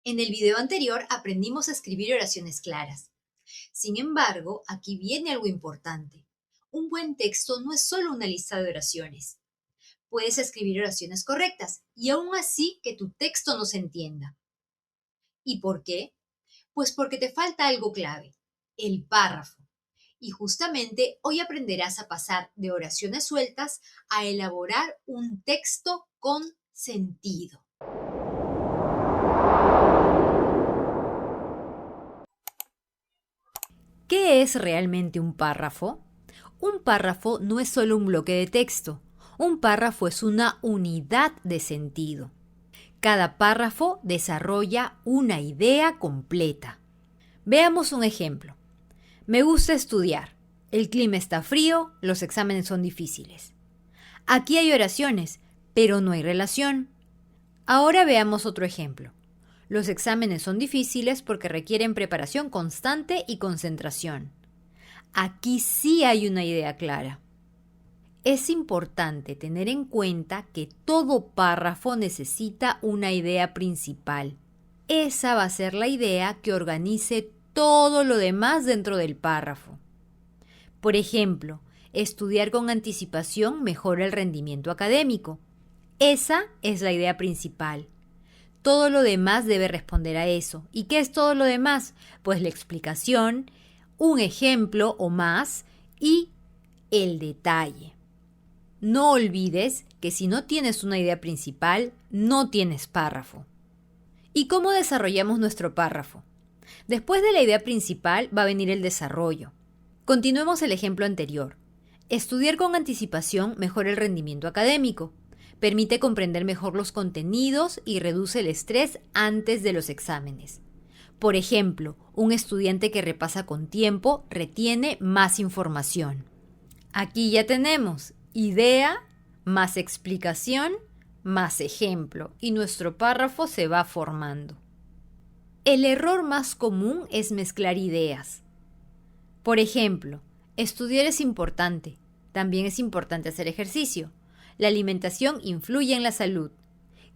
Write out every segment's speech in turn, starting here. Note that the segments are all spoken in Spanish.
En el video anterior aprendimos a escribir oraciones claras. Sin embargo, aquí viene algo importante. Un buen texto no es solo una lista de oraciones. Puedes escribir oraciones correctas y aún así que tu texto no se entienda. ¿Y por qué? Pues porque te falta algo clave, el párrafo. Y justamente hoy aprenderás a pasar de oraciones sueltas a elaborar un texto con sentido. ¿Qué es realmente un párrafo? Un párrafo no es solo un bloque de texto. Un párrafo es una unidad de sentido. Cada párrafo desarrolla una idea completa. Veamos un ejemplo. Me gusta estudiar. El clima está frío, los exámenes son difíciles. Aquí hay oraciones, pero no hay relación. Ahora veamos otro ejemplo. Los exámenes son difíciles porque requieren preparación constante y concentración. Aquí sí hay una idea clara. Es importante tener en cuenta que todo párrafo necesita una idea principal. Esa va a ser la idea que organice todo lo demás dentro del párrafo. Por ejemplo, estudiar con anticipación mejora el rendimiento académico. Esa es la idea principal. Todo lo demás debe responder a eso. ¿Y qué es todo lo demás? Pues la explicación, un ejemplo o más y el detalle. No olvides que si no tienes una idea principal, no tienes párrafo. ¿Y cómo desarrollamos nuestro párrafo? Después de la idea principal va a venir el desarrollo. Continuemos el ejemplo anterior. Estudiar con anticipación mejora el rendimiento académico. Permite comprender mejor los contenidos y reduce el estrés antes de los exámenes. Por ejemplo, un estudiante que repasa con tiempo retiene más información. Aquí ya tenemos idea más explicación más ejemplo y nuestro párrafo se va formando. El error más común es mezclar ideas. Por ejemplo, estudiar es importante. También es importante hacer ejercicio. La alimentación influye en la salud.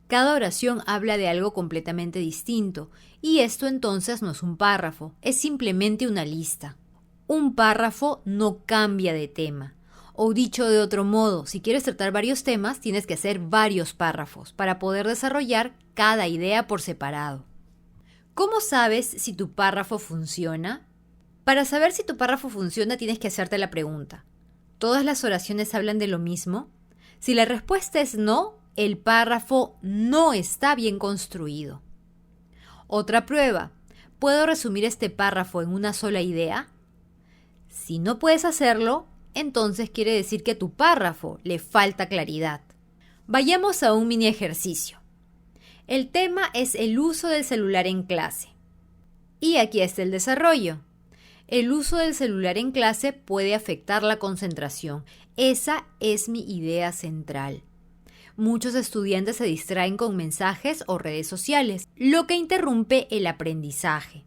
Cada oración habla de algo completamente distinto y esto entonces no es un párrafo, es simplemente una lista. Un párrafo no cambia de tema. O dicho de otro modo, si quieres tratar varios temas, tienes que hacer varios párrafos para poder desarrollar cada idea por separado. ¿Cómo sabes si tu párrafo funciona? Para saber si tu párrafo funciona, tienes que hacerte la pregunta: ¿todas las oraciones hablan de lo mismo? Si la respuesta es no, el párrafo no está bien construido. Otra prueba: ¿puedo resumir este párrafo en una sola idea? Si no puedes hacerlo, entonces quiere decir que a tu párrafo le falta claridad. Vayamos a un mini ejercicio. El tema es el uso del celular en clase. Y aquí está el desarrollo. El uso del celular en clase puede afectar la concentración. Esa es mi idea central. Muchos estudiantes se distraen con mensajes o redes sociales, lo que interrumpe el aprendizaje.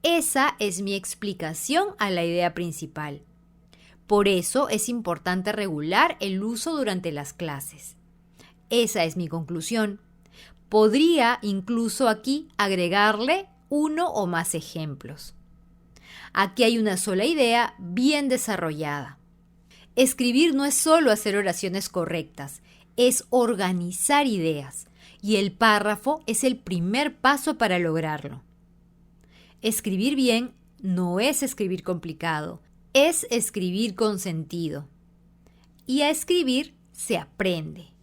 Esa es mi explicación a la idea principal. Por eso es importante regular el uso durante las clases. Esa es mi conclusión. Podría incluso aquí agregarle uno o más ejemplos. Aquí hay una sola idea bien desarrollada. Escribir no es solo hacer oraciones correctas, es organizar ideas, y el párrafo es el primer paso para lograrlo. Escribir bien no es escribir complicado, es escribir con sentido. Y a escribir se aprende.